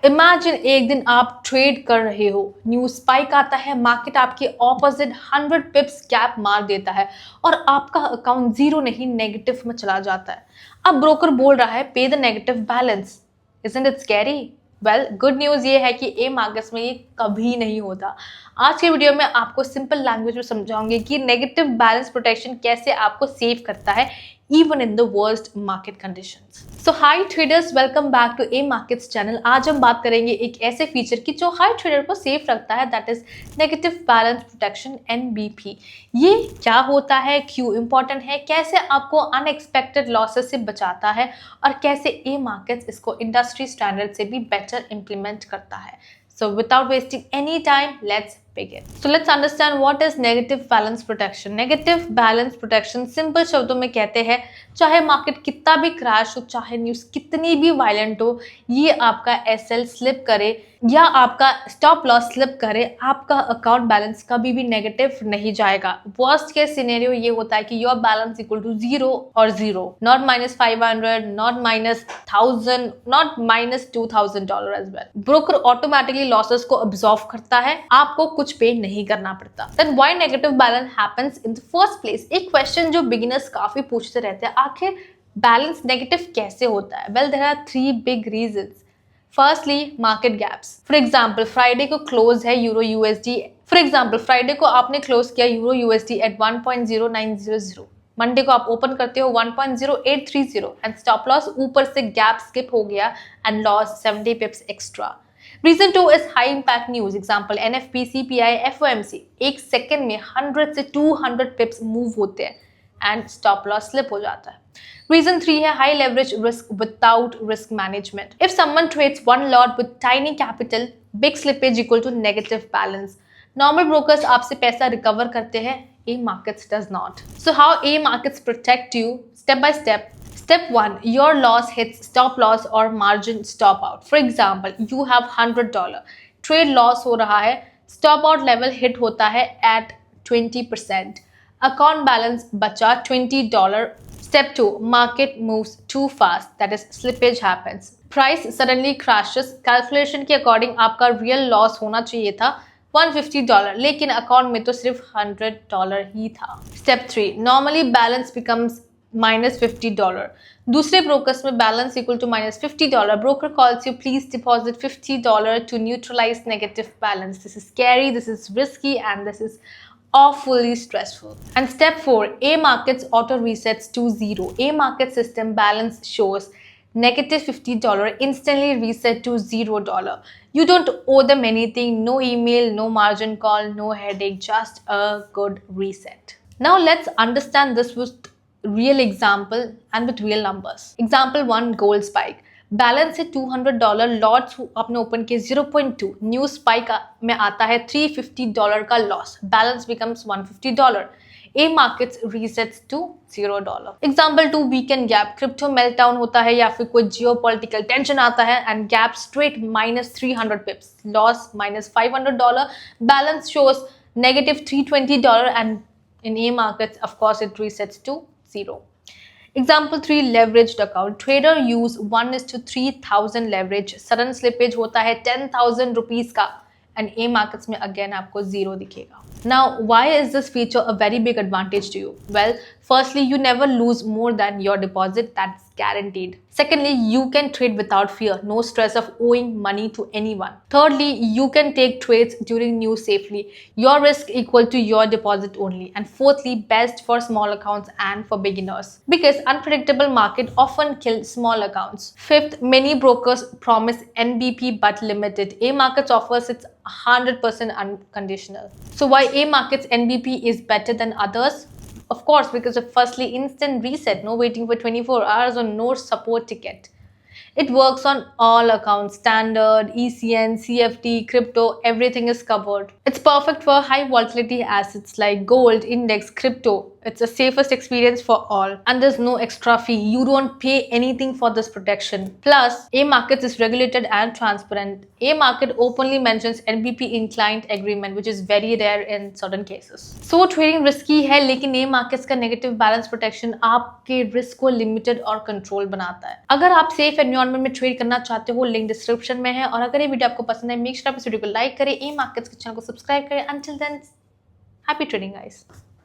Imagine एक दिन आप ट्रेड कर रहे हो, न्यूज स्पाइक आता है, मार्केट आपके ऑपोजिट 100 पिप्स गैप मार देता है और आपका अकाउंट जीरो नहीं नेगेटिव में चला जाता है। अब ब्रोकर बोल रहा है पे the negative balance. Isn't it scary? Well, good news ये है कि ए मार्केट्स में ये कभी नहीं होता। आज के वीडियो में आपको सिंपल लैंग्वेज में समझाऊंगी कि नेगेटिव बैलेंस प्रोटेक्शन कैसे आपको सेव करता है even in the worst market conditions. So hi traders, welcome back to A Markets channel. आज हम बात करेंगे एक ऐसे फीचर की जो हर ट्रेडर को सेफ रखता है, that is negative balance protection NBP। ये क्या होता है, क्यों इंपॉर्टेंट है, कैसे आपको अनएक्सपेक्टेड लॉसेस से बचाता है और कैसे A Markets इसको इंडस्ट्री स्टैंडर्ड से भी बेटर इंप्लीमेंट करता है। So without wasting any time, let's begin. So let's understand what is negative balance protection. Negative balance protection simple शब्दों में कहते हैं, चाहे मार्केट कितना भी क्रैश हो, चाहे न्यूज कितनी भी वायलेंट हो, ये आपका SL स्लिप करे या आपका स्टॉप लॉस स्लिप करे, आपका अकाउंट बैलेंस कभी भी नेगेटिव नहीं जाएगा। वर्स्ट केस सिनेरियो ये होता है कि your balance equal to zero और zero, not -500, not -1000, not -$2000 as well. Broker automatically losses को अब्सॉर्ब करता है, आपको कुछ पे नहीं करना पड़ता। Then why negative balance happens in the first place? एक क्वेश्चन जो बिगिनर्स काफी पूछते रहते हैं, आखिर बैलेंस नेगेटिव कैसे होता है? Well, there are 3 big reasons. Firstly, market gaps. For example, Friday को क्लोज है euro USD. For example, Friday को आपने क्लोज किया यूरो यूएसडी एट 1.0900। मंडे को आप ओपन करते हो 1.0830 एंड स्टॉप लॉस ऊपर से गैप स्किप हो गया and loss 70 pips extra. Reason 2 is high impact news. Example, NFP, CPI, FOMC। एक सेकेंड में 100 से 200 पिप्स मूव होते हैं एंड स्टॉप लॉस स्लिप हो जाता है। Reason 3 है high leverage risk without risk management. If someone trades one lot with tiny capital, big slippage equal to negative balance. Normal brokers आपसे पैसा रिकवर करते हैं, A Markets does not. So how A Markets protect you? Step by step. Step 1, your loss hits stop loss or margin stop out. For example, you have $100. Trade loss हो रहा है, stop out level hit होता है at 20%. Account balance बचा $20. Step 2, market moves too fast, that is slippage happens. Price suddenly crashes. Calculation के according आपका real loss होना चाहिए था $150, लेकिन अकाउंट में तो सिर्फ $100 ही था। Step 3, normally balance becomes -$50. दूसरे ब्रोकर्स में balance equal to -$50. Broker calls you, please deposit $50 to neutralize negative balance. This is scary, this is risky, and this is awfully stressful. And step 4, A Markets auto resets to zero. A Market system balance shows -$50 instantly reset to $0. You don't owe them anything, no email, no margin call, no headache, just a good reset. Now let's understand this with real example and with real numbers. Example 1, gold spike. Balance है $200, lots आपने open किए 0.2, new spike में आता है $350 का loss, balance becomes $150. A Markets resets to $0. Example 2, weekend gap. Crypto meltdown होता है या फिर कोई जियोपॉलिटिकल टेंशन आता है and gap straight -300 पिप्स, loss -$500, balance shows -$320 and in A Markets, of course, it resets to 0. Example 3, leveraged account. Trader use 1:3000 leverage. Sudden slippage होता है 10,000 rupees का and A Markets में again आपको 0 दिखेगा. Now, why is this feature a very big advantage to you? Well, firstly, you never lose more than your deposit. That's guaranteed. Secondly, you can trade without fear. No stress of owing money to anyone. Thirdly, you can take trades during news safely. Your risk equal to your deposit only. And fourthly, best for small accounts and for beginners. Because unpredictable market often kill small accounts. Fifth, many brokers promise NBP but limited. A Markets offers its 100% unconditional. So why A Markets NBP is better than others? Of course, because of firstly instant reset, no waiting for 24 hours or no support ticket. It works on all accounts, standard, ECN, CFD, crypto, everything is covered. It's perfect for high volatility assets like gold, index, crypto. It's the safest experience for all, and there's no extra fee. You don't pay anything for this protection. Plus, A Markets is regulated and transparent. A Market openly mentions NBP in client agreement, which is very rare in certain cases. So trading risky है, लेकिन A Markets का negative balance protection आपके risk को limited और control बनाता है. अगर आप safe environment में trade करना चाहते हो, लिंक डिस्क्रिप्शन में है. और अगर ये वीडियो आपको पसंद है, मेक श्योर आप इस वीडियो को लाइक करें, A Markets के चैनल को सब्सक्राइब करें. Until then, happy trading guys.